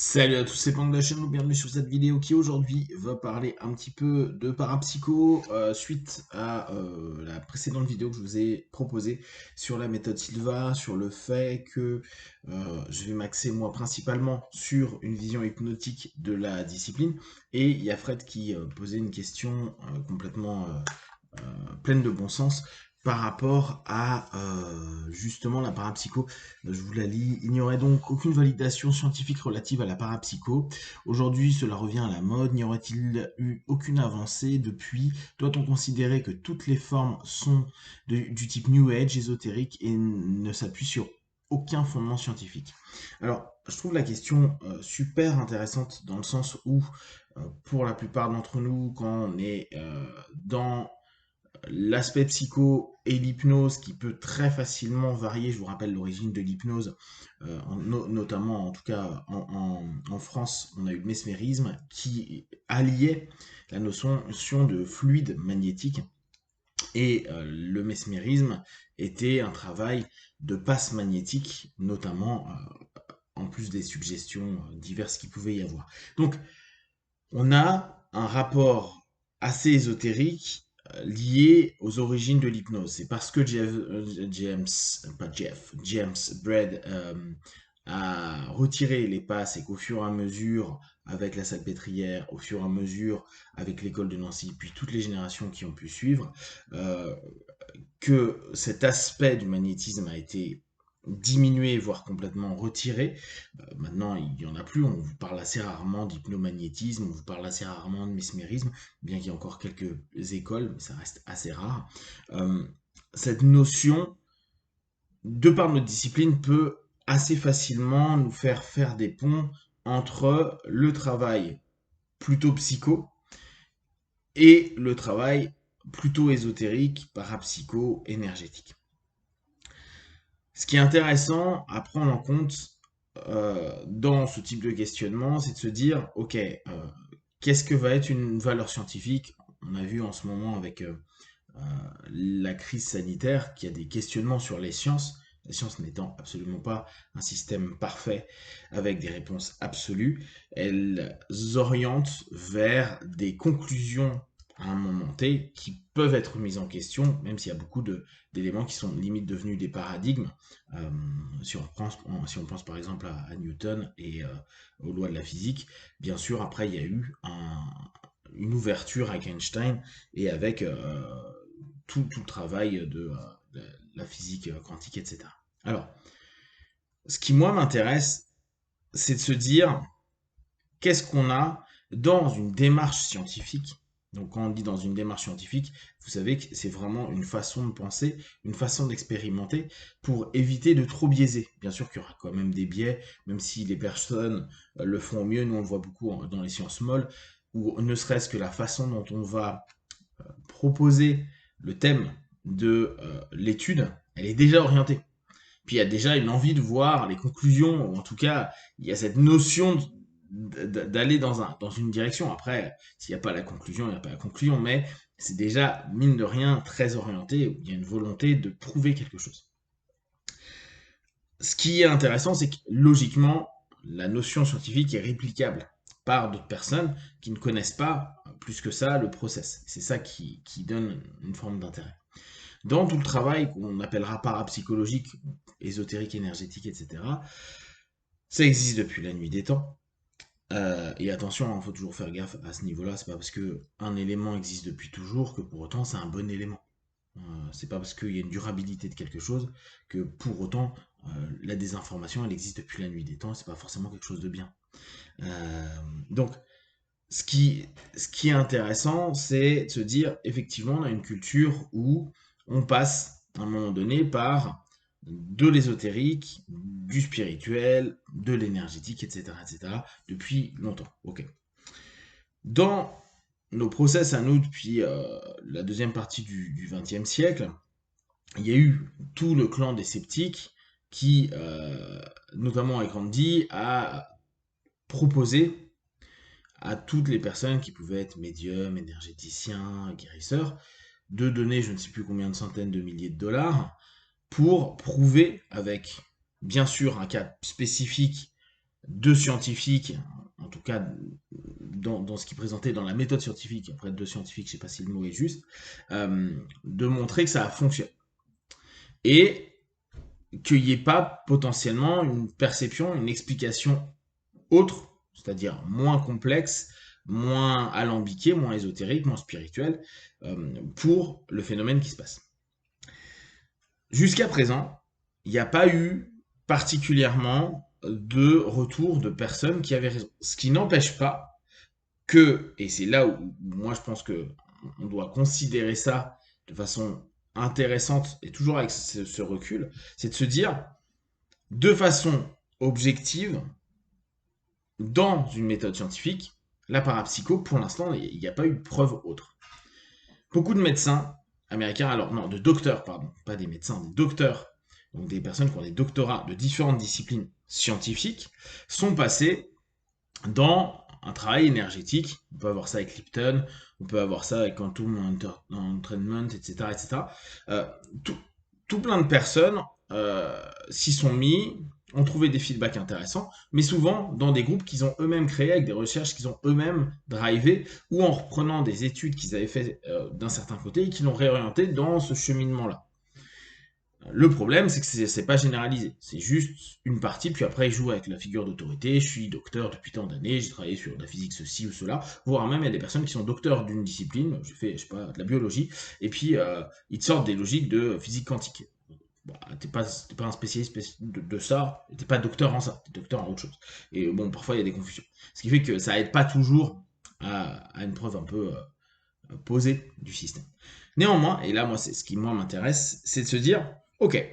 Salut à tous, c'est Pang de la chaîne, bienvenue sur cette vidéo qui aujourd'hui va parler un petit peu de parapsycho suite à la précédente vidéo que je vous ai proposée sur la méthode Silva, sur le fait que je vais m'axer moi principalement sur une vision hypnotique de la discipline, et il y a Fred qui posait une question complètement pleine de bon sens par rapport à justement la parapsycho. Je vous la lis. Il n'y aurait donc aucune validation scientifique relative à la parapsycho. Aujourd'hui, cela revient à la mode. N'y aurait-il eu aucune avancée depuis? Doit-on considérer que toutes les formes sont du type New Age, ésotérique, et ne s'appuient sur aucun fondement scientifique? Alors, je trouve la question super intéressante dans le sens où, pour la plupart d'entre nous, quand on est dans l'aspect psycho et l'hypnose qui peut très facilement varier. Je vous rappelle l'origine de l'hypnose, notamment en tout cas en France, on a eu le mesmérisme qui alliait la notion de fluide magnétique. Et le mesmérisme était un travail de passe magnétique, notamment en plus des suggestions diverses qu'il pouvait y avoir. Donc on a un rapport assez ésotérique lié aux origines de l'hypnose. C'est parce que James Braid a retiré les passes et qu'au fur et à mesure, avec la Salpêtrière, au fur et à mesure, avec l'école de Nancy, puis toutes les générations qui ont pu suivre, euh, que cet aspect du magnétisme a été diminué, voire complètement retiré. Maintenant, il n'y en a plus. On vous parle assez rarement d'hypnomagnétisme, on vous parle assez rarement de mesmérisme, bien qu'il y ait encore quelques écoles, mais ça reste assez rare. Euh, cette notion, de par notre discipline, peut assez facilement nous faire faire des ponts entre le travail plutôt psycho et le travail plutôt ésotérique, parapsycho, énergétique. Ce qui est intéressant à prendre en compte dans ce type de questionnement, c'est de se dire, ok, qu'est-ce que va être une valeur scientifique? On a vu en ce moment avec euh, la crise sanitaire qu'il y a des questionnements sur les sciences n'étant absolument pas un système parfait avec des réponses absolues, elles orientent vers des conclusions à un moment T qui peuvent être mises en question, même s'il y a beaucoup d'éléments qui sont limite devenus des paradigmes. Euh, si on pense par exemple à Newton et aux lois de la physique, bien sûr, après il y a eu une ouverture avec Einstein et avec tout le travail de la physique quantique, etc. Alors, ce qui moi m'intéresse, c'est de se dire qu'est-ce qu'on a dans une démarche scientifique. Donc quand on dit dans une démarche scientifique, vous savez que c'est vraiment une façon de penser, une façon d'expérimenter pour éviter de trop biaiser. Bien sûr qu'il y aura quand même des biais, même si les personnes le font au mieux, nous on le voit beaucoup dans les sciences molles, ou ne serait-ce que la façon dont on va proposer le thème de l'étude, elle est déjà orientée. Puis il y a déjà une envie de voir les conclusions, ou en tout cas, il y a cette notion d'aller dans une direction. Après, s'il n'y a pas la conclusion, il n'y a pas la conclusion, mais c'est déjà, mine de rien, très orienté, où il y a une volonté de prouver quelque chose. Ce qui est intéressant, c'est que logiquement, la notion scientifique est réplicable par d'autres personnes qui ne connaissent pas plus que ça le process. C'est ça qui donne une forme d'intérêt. Dans tout le travail qu'on appellera parapsychologique, ésotérique, énergétique, etc., ça existe depuis la nuit des temps. Et attention, il faut toujours faire gaffe à ce niveau-là. C'est pas parce que un élément existe depuis toujours que pour autant c'est un bon élément. Euh, c'est pas parce qu'il y a une durabilité de quelque chose que pour autant la désinformation elle existe depuis la nuit des temps. C'est pas forcément quelque chose de bien. Euh, donc ce qui est intéressant, c'est de se dire, effectivement, on a une culture où on passe, à un moment donné, par de l'ésotérique, du spirituel, de l'énergétique, etc., etc., depuis longtemps. Ok. Dans nos process à nous, depuis la deuxième partie du XXe siècle, il y a eu tout le clan des sceptiques qui, notamment avec Randi, a proposé à toutes les personnes qui pouvaient être médiums, énergéticiens, guérisseurs, de donner je ne sais plus combien de centaines de milliers de dollars pour prouver avec bien sûr un cas spécifique deux scientifiques, en tout cas dans ce qu'ils présentaient dans la méthode scientifique, après deux scientifiques, je ne sais pas si le mot est juste, de montrer que ça fonctionne. Et qu'il n'y ait pas potentiellement une perception, une explication autre, c'est-à-dire moins complexe, moins alambiquée, moins ésotérique, moins spirituelle, pour le phénomène qui se passe. Jusqu'à présent, il n'y a pas eu particulièrement de retour de personnes qui avaient raison. Ce qui n'empêche pas que, et c'est là où moi je pense que on doit considérer ça de façon intéressante et toujours avec ce recul, c'est de se dire, de façon objective, dans une méthode scientifique, la parapsycho, pour l'instant, il n'y a pas eu de preuve autre. Beaucoup de médecins américains, alors non, de docteurs, pardon, pas des médecins, des docteurs, donc des personnes qui ont des doctorats de différentes disciplines scientifiques, sont passés dans un travail énergétique. On peut avoir ça avec Lipton, on peut avoir ça avec Quantum Entrainment, etc. etc. Tout plein de personnes s'y sont mis, ont trouvé des feedbacks intéressants, mais souvent dans des groupes qu'ils ont eux-mêmes créés, avec des recherches qu'ils ont eux-mêmes drivées, ou en reprenant des études qu'ils avaient fait d'un certain côté et qui l'ont réorienté dans ce cheminement-là. Le problème, c'est que c'est pas généralisé. C'est juste une partie, puis après, ils jouent avec la figure d'autorité. Je suis docteur depuis tant d'années, j'ai travaillé sur la physique, ceci ou cela. Voire même, il y a des personnes qui sont docteurs d'une discipline, j'ai fait, je sais pas, de la biologie, et puis ils te sortent des logiques de physique quantique. Bah, t'es pas un spécialiste de ça, t'es pas docteur en ça, t'es docteur en autre chose. Et bon, parfois, il y a des confusions. Ce qui fait que ça aide pas toujours à une preuve un peu posée du système. Néanmoins, et là, moi, c'est ce qui moi m'intéresse, c'est de se dire, ok,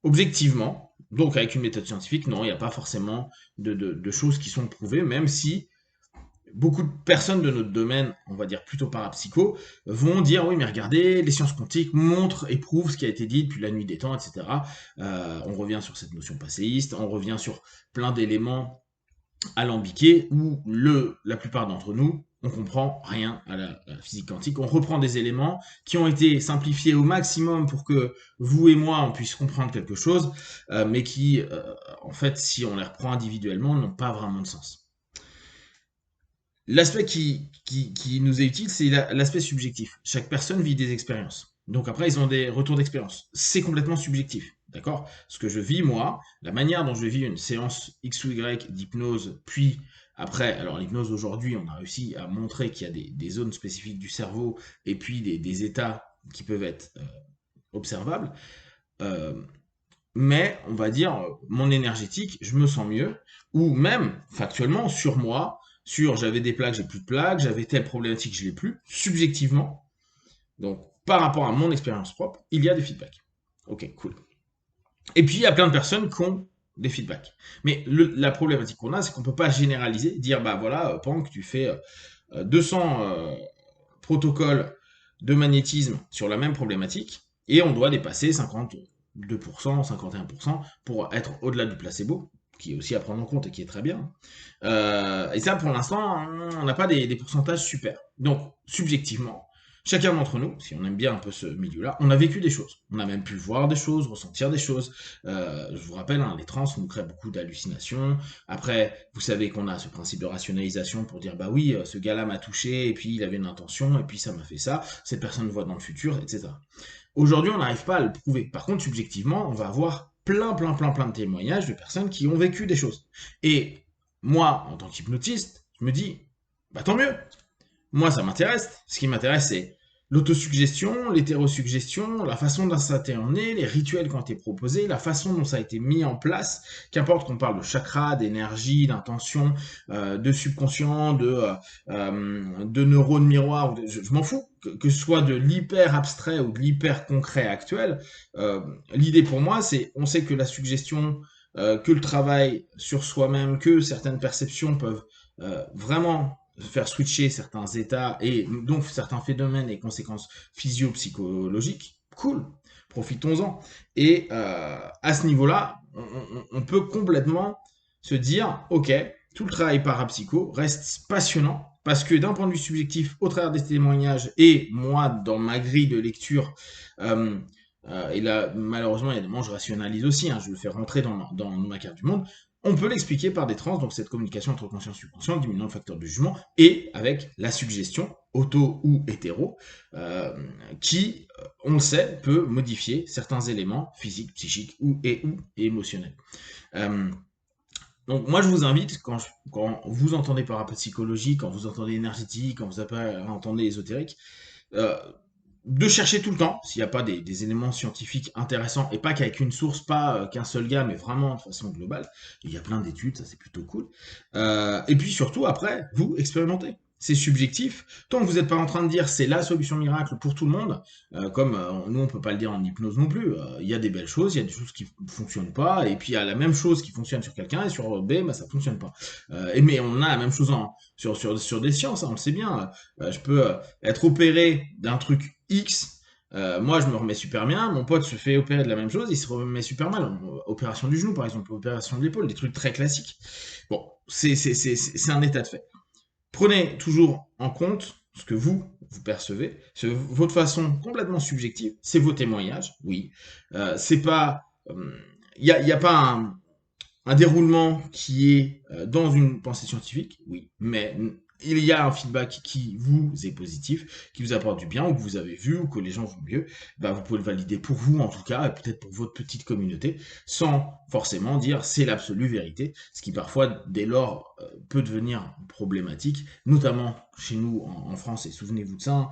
objectivement, donc avec une méthode scientifique, non, il n'y a pas forcément de choses qui sont prouvées, même si beaucoup de personnes de notre domaine, on va dire plutôt parapsycho, vont dire oui, mais regardez, les sciences quantiques montrent et prouvent ce qui a été dit depuis la nuit des temps, etc. On revient sur cette notion passéiste, on revient sur plein d'éléments alambiqués où la plupart d'entre nous, on comprend rien à la physique quantique. On reprend des éléments qui ont été simplifiés au maximum pour que vous et moi, on puisse comprendre quelque chose, mais qui, en fait, si on les reprend individuellement, n'ont pas vraiment de sens. L'aspect qui nous est utile, c'est l'aspect subjectif. Chaque personne vit des expériences. Donc après, ils ont des retours d'expérience. C'est complètement subjectif. D'accord? Ce que je vis, moi, la manière dont je vis une séance X ou Y d'hypnose, puis après, alors l'hypnose aujourd'hui, on a réussi à montrer qu'il y a des zones spécifiques du cerveau et puis des états qui peuvent être observables. Mais on va dire, mon énergétique, je me sens mieux. Ou même, factuellement, sur moi, sur j'avais des plaques, j'ai plus de plaques, j'avais telle problématique, je l'ai plus, subjectivement. Donc, par rapport à mon expérience propre, il y a des feedbacks. Ok, cool. Et puis, il y a plein de personnes qui ont des feedbacks. Mais la problématique qu'on a, c'est qu'on ne peut pas généraliser, dire, bah voilà, Pank, tu fais 200 protocoles de magnétisme sur la même problématique, et on doit dépasser 52%, 51% pour être au-delà du placebo, qui est aussi à prendre en compte et qui est très bien. Et ça, pour l'instant, on n'a pas des pourcentages super. Donc, subjectivement, chacun d'entre nous, si on aime bien un peu ce milieu-là, on a vécu des choses. On a même pu voir des choses, ressentir des choses. Je vous rappelle, hein, les trans nous créent beaucoup d'hallucinations. Après, vous savez qu'on a ce principe de rationalisation pour dire, bah oui, ce gars-là m'a touché, et puis il avait une intention, et puis ça m'a fait ça, cette personne voit dans le futur, etc. Aujourd'hui, on n'arrive pas à le prouver. Par contre, subjectivement, on va avoir plein de témoignages de personnes qui ont vécu des choses. Et moi, en tant qu'hypnotiste, je me dis, bah tant mieux. Moi, ça m'intéresse. Ce qui m'intéresse, c'est l'autosuggestion, l'hétérosuggestion, la façon dont ça a été emmené, les rituels qui ont été proposés, la façon dont ça a été mis en place, qu'importe qu'on parle de chakra, d'énergie, d'intention, de subconscient, de neurones miroirs, je m'en fous, que ce soit de l'hyper abstrait ou de l'hyper concret actuel. L'idée pour moi, c'est, on sait que la suggestion, que le travail sur soi-même, que certaines perceptions peuvent vraiment faire switcher certains états et donc certains phénomènes et conséquences physio-psychologiques, cool, profitons-en. Et à ce niveau-là, on peut complètement se dire, ok, tout le travail parapsycho reste passionnant parce que d'un point de vue subjectif, au travers des témoignages et moi, dans ma grille de lecture, et là, malheureusement, il y a des moments où je rationalise aussi, hein, je le fais rentrer dans ma carte du monde, on peut l'expliquer par des trans, donc cette communication entre conscient et subconscient, diminuant le facteur de jugement, et avec la suggestion, auto ou hétéro, qui, on le sait, peut modifier certains éléments physiques, psychiques ou émotionnels. Donc moi je vous invite, quand vous entendez parapsychologie, quand vous entendez énergétique, quand vous entendez ésotérique, euh, de chercher tout le temps, s'il n'y a pas des éléments scientifiques intéressants, et pas qu'avec une source, pas qu'un seul gars, mais vraiment de façon globale. Il y a plein d'études, ça c'est plutôt cool. Et puis surtout, après, vous expérimentez. C'est subjectif. Tant que vous n'êtes pas en train de dire c'est la solution miracle pour tout le monde, comme nous on peut pas le dire en hypnose non plus, il y a des belles choses, il y a des choses qui ne fonctionnent pas, et puis il y a la même chose qui fonctionne sur quelqu'un, et sur B, bah, ça fonctionne pas. Mais on a la même chose sur des sciences, hein, on le sait bien. Je peux être opéré d'un truc X, moi je me remets super bien, mon pote se fait opérer de la même chose, il se remet super mal. Opération du genou par exemple, opération de l'épaule, des trucs très classiques. Bon, c'est un état de fait. Prenez toujours en compte ce que vous percevez, votre façon complètement subjective, c'est vos témoignages, oui. C'est pas, il y a pas un déroulement qui est dans une pensée scientifique, oui, mais il y a un feedback qui vous est positif, qui vous apporte du bien, ou que vous avez vu, ou que les gens vont mieux, bah vous pouvez le valider pour vous en tout cas, et peut-être pour votre petite communauté, sans forcément dire c'est l'absolue vérité, ce qui parfois dès lors peut devenir problématique, notamment chez nous en France, et souvenez-vous de ça,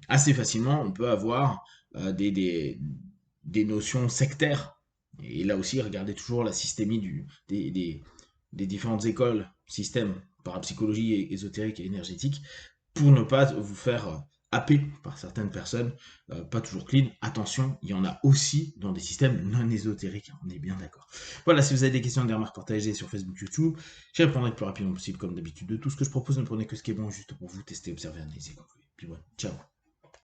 assez facilement on peut avoir des notions sectaires. Et là aussi, regardez toujours la systémie des différentes écoles, systèmes, parapsychologie, ésotérique et énergétique, pour ne pas vous faire happer par certaines personnes, pas toujours clean. Attention, il y en a aussi dans des systèmes non ésotériques, on est bien d'accord. Voilà, si vous avez des questions, des remarques, partagées sur Facebook, YouTube, j'y répondrai le plus rapidement possible, comme d'habitude. De tout ce que je propose, ne prenez que ce qui est bon, juste pour vous tester, observer, analyser, conclure. Puis voilà, ciao.